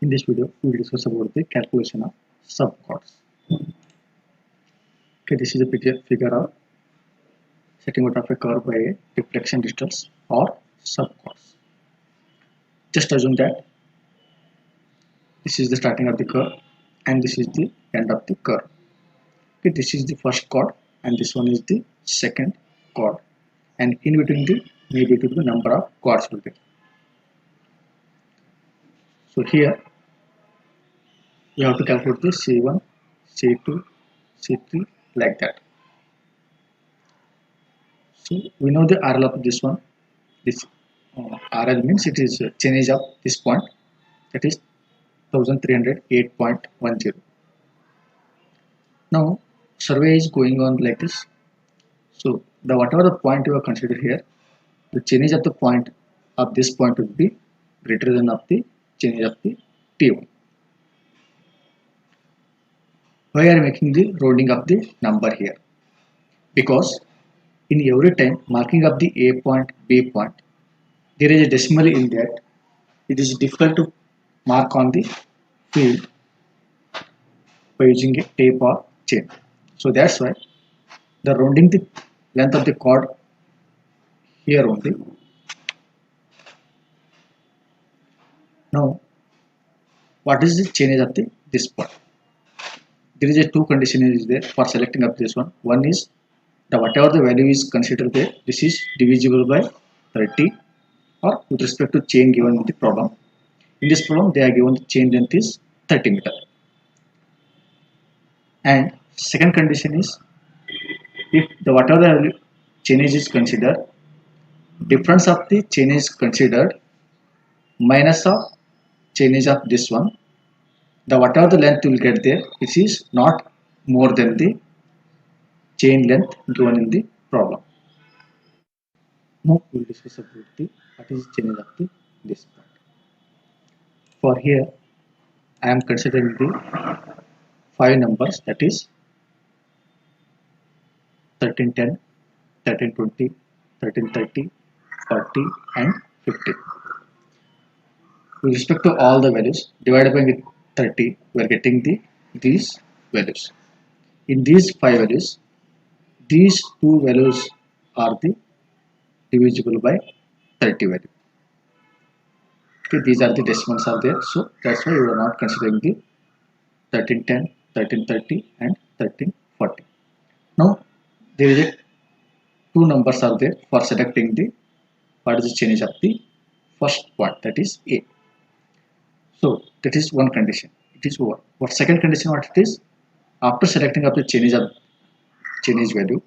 In this video, we will discuss about the calculation of subchords. Okay, this is a figure of setting out of a curve by a deflection distance or subchords. Just assume that this is the starting of the curve and this is the end of the curve. Okay, this is the first chord and this one is the second chord, and in between the maybe it will be number of chords will be. So here you have to calculate the C1, C2, C3 like that. So we know the RL of this one. This RL means it is change of this point, that is 1308.10. Now survey is going on like this. So the whatever the point you have considered here, the change of the point of this point would be greater than of the change of the T1. Why are you making the rounding of the number here? Because in every time marking of the A point, B point, there is a decimal in that. It is difficult to mark on the field by using a tape or chain. So that's why the rounding the length of the chord here only. Now, what is the change of this point? There is a two conditions is there for selecting up this one. One is the whatever the value is considered there, this is divisible by 30, or with respect to chain given in the problem. In this problem, they are given the chain length is 30 meter. And second condition is if the whatever the chainage is considered, difference of the chain is considered minus of chainage of this one, the whatever the length you will get there, it is not more than the chain length given in the problem. Now we will discuss about the what is chainage of this point. For here, I am considering the 5 numbers, that is 1310, 1320, 1330, 40 and 50. With respect to all the values, divided by with 30, we are getting these values. In these 5 values, these 2 values are the divisible by 30 value. Okay, these are the decimals are there, so that's why we are not considering the 1310, 1330 and 1340. Now there is a 2 numbers are there for selecting the what is the change of the first point, that is A. So that is one condition. It is over. What second condition? What it is? After selecting of the change value,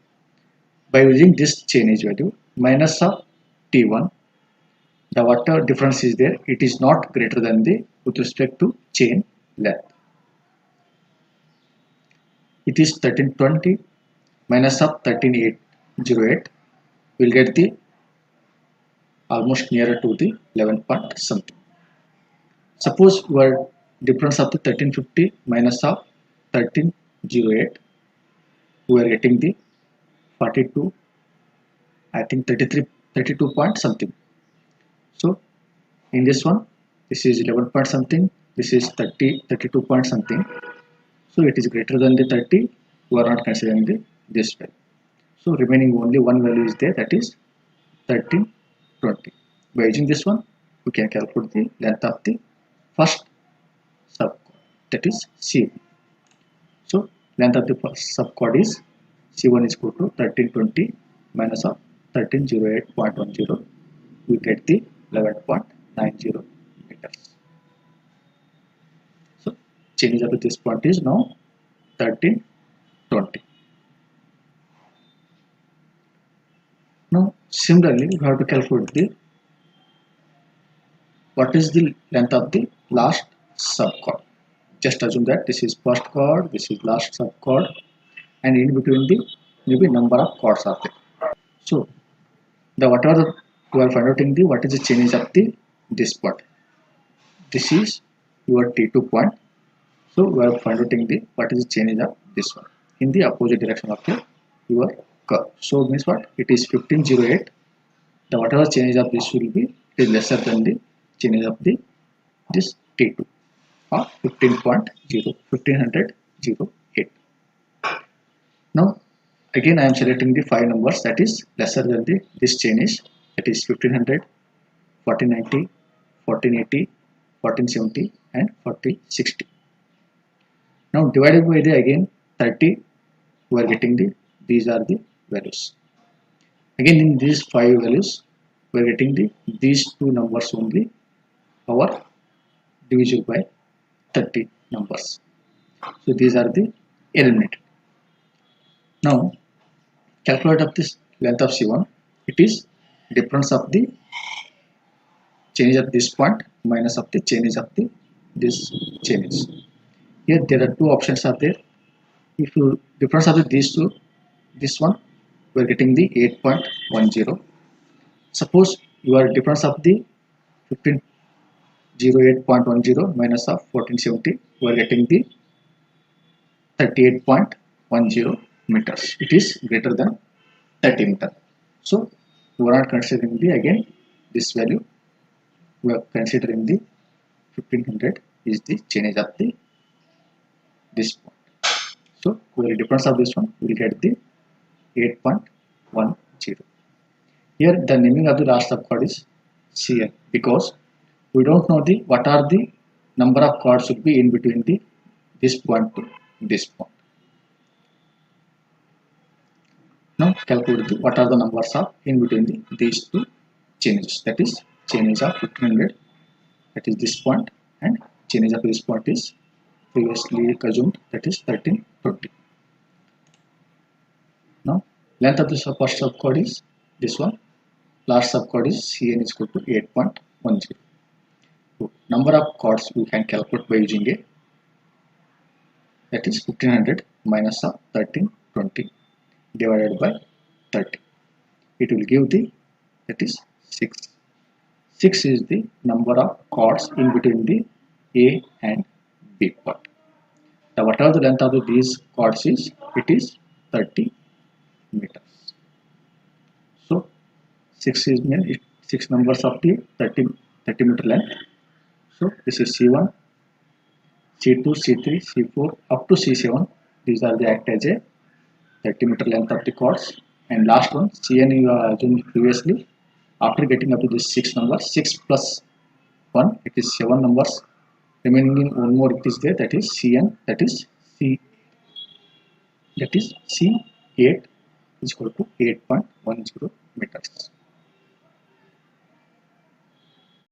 by using this change value minus of T1, the whatever difference is there, it is not greater than the with respect to chain length. It is 1320 minus of 13808. We'll get the almost nearer to the 11 point something. Suppose your difference of the 1350 minus of 1308, we are getting the 42, I think 32 point something. So in this one, this is 11 point something, this is 32 point something. So it is greater than the 30, we are not considering this value. So remaining only one value is there, that is 1320. By using this one, we can calculate the length of the first subchord, that is C1. So length of the first subchord is C1 is equal to 1320 minus of 1308.10. We get the 11.90 meters. So change up to this point is now 1320. Now similarly, we have to calculate the what is the length of the last subchord. Just assume that this is first chord, this is last subchord, and in between the maybe number of chords are there. So the whatever you are finding the what is the change of this point. This is your T2 point. So we are finding the what is the change of this one in the opposite direction of your curve. So means what? It is 1508. The whatever change of this will be, it is lesser than the change of this T2. of 15.08. Now again I am selecting the 5 numbers that is lesser than this chain is, that is 1500, 1490, 1480, 1470 and 4060. Now divided by the again 30, we are getting these are the values. Again in these 5 values we are getting these 2 numbers only our divisible by 30 numbers. So these are the eliminated. Now calculate of this length of C1. It is difference of the change of this point minus of the change of this change. Here there are 2 options are there. If you difference of these two, this one we are getting the 8.10. Suppose your difference of the 1508.10 minus of 1470, we are getting the 38.10 meters. It is greater than 30 meter. So we are not considering the again this value. We are considering the 1500 is the change of this point. So the difference of this one we will get the 8.10. Here the naming of the last subchord is Cn because we don't know what are the number of chords should be in between this point to this point. Now calculate what are the numbers of in between these 2 changes, that is change of 1500, that is this point, and change of this point is previously assumed, that is 1320. Now length of the first subchord is this one, last subchord is Cn is equal to 8.10. So number of chords we can calculate by using a, that is 1500 minus of 1320 divided by 30. It will give that is 6. 6 is the number of chords in between the A and B part. Now whatever the length of these chords is, it is 30 meters. So 6 is mean 6 numbers of the 30 meter length. So this is C1, C2, C3, C4 up to C7. These are the act as a 30 meter length of the chords. And last one Cn you assumed previously. After getting up to this 6 numbers, 6 plus 1, it is 7 numbers. Remaining one more it is there, that is Cn, that is C8 is equal to 8.10 meters.